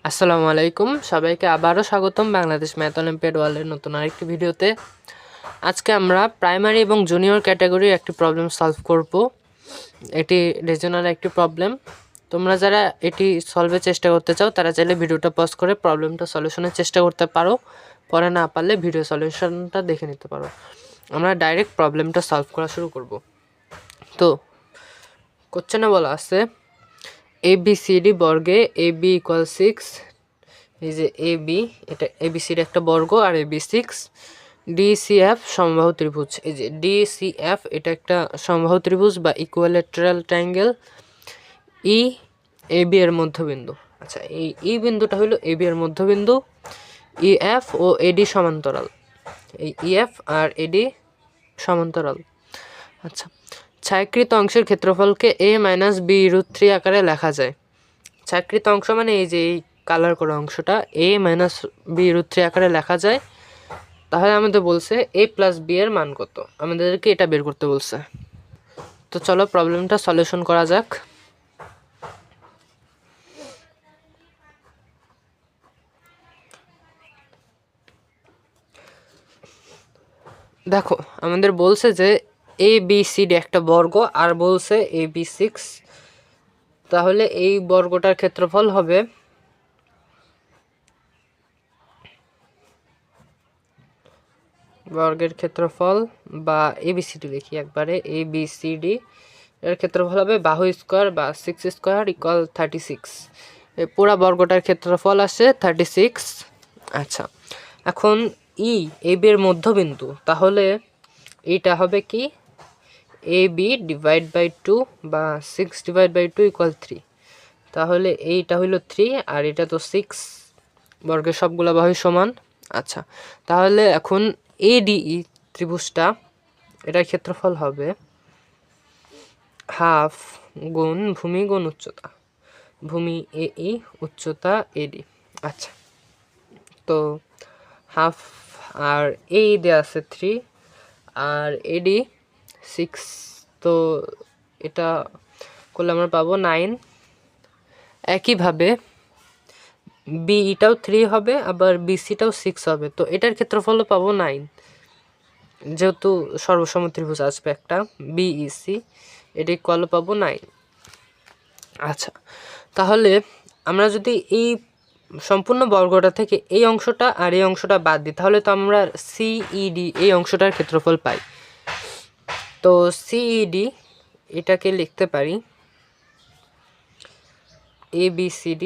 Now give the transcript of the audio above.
আসসালামু আলাইকুম, সবাইকে আবারও স্বাগতম বাংলাদেশ ম্যাথ অলিম্পিয়াড ওয়ার্ল্ডের নতুন আরেকটি ভিডিওতে। আজকে আমরা প্রাইমারি এবং জুনিয়র ক্যাটাগরির একটি প্রবলেম সলভ করব। এটি রিজনাল একটি প্রবলেম। তোমরা যারা এটি সলভের চেষ্টা করতে চাও তারা চাইলে ভিডিওটা পজ করে প্রবলেমটা সলিউশনের চেষ্টা করতে পারো, পরে না পারলে ভিডিও সলিউশনটা দেখে নিতে পারো। আমরা ডাইরেক্ট প্রবলেমটা সলভ করা শুরু করব। তো কোশ্চেনে বলা আছে ABCD বর্গে AB = 6, এই যে AB এটা ABCD একটা বর্গ আর AB 6, DCF সমবাহু ত্রিভুজ, এই যে DCF এটা একটা সমবাহু ত্রিভুজ বা ইকুইল্যাটারাল ট্রায়াঙ্গেল, AB এর মধ্যবিন্দু। আচ্ছা, এই বিন্দুটা হলো AB এর মধ্যবিন্দু, EF ও AD সমান্তরাল, এই EF আর AD সমান্তরাল। আচ্ছা, ছায়াকৃত অংশের ক্ষেত্রফলকে A - B√3 আকারে লেখা যায়। ছায়াকৃত অংশ মানে এই যে এই কালার করা অংশটা A - B√3 আকারে লেখা যায়। তাহলে আমাদের বলছে A + B এর মান কত, আমাদেরকে এটা বের করতে বলছে। তো চলো প্রবলেমটা সলিউশন করা যাক। দেখো আমাদের বলছে যে ABCD একটা বর্গ আর বলছে AB 6, তাহলে এই বর্গটার ক্ষেত্রফল হবে বর্গের ক্ষেত্রফল বা ABCD লিখি একবারে, ABCD এর ক্ষেত্রফল হবে বাহু স্কোয়ার বা 6² = 36। এই পুরা বর্গটার ক্ষেত্রফল আসে 36। আচ্ছা, এখন AB এর মধ্যবিন্দু, তাহলে এইটা হবে কি AB / 2 বা 6/2 = 3। তাহলে এইটা হইল 3 আর এটা তো 6, বর্গের সবগুলো বাহু সমান। আচ্ছা, তাহলে এখন ADE ত্রিভুজটা এটার ক্ষেত্রফল হবে হাফ গুণ ভূমি গুণ উচ্চতা, ভূমি AE উচ্চতা AD। আচ্ছা, তো হাফ আর AE দেওয়া আছে 3 আর AD 6, তো এটা করলে আমরা পাবো 9। একইভাবে BEটাও 3 হবে, আবার BCটাও 6 হবে, তো এটার ক্ষেত্রফলও পাবো 9, যেহেতু সর্বসম ত্রিভুজ আসবে একটা BEC, এটি কলও পাবো 9। আচ্ছা, তাহলে আমরা যদি এই সম্পূর্ণ বর্গটা থেকে এই অংশটা আর এই অংশটা বাদ দিই, তাহলে তো আমরা CED এই অংশটার ক্ষেত্রফল পাই। তো CED এটাকে লিখতে পারি ABCD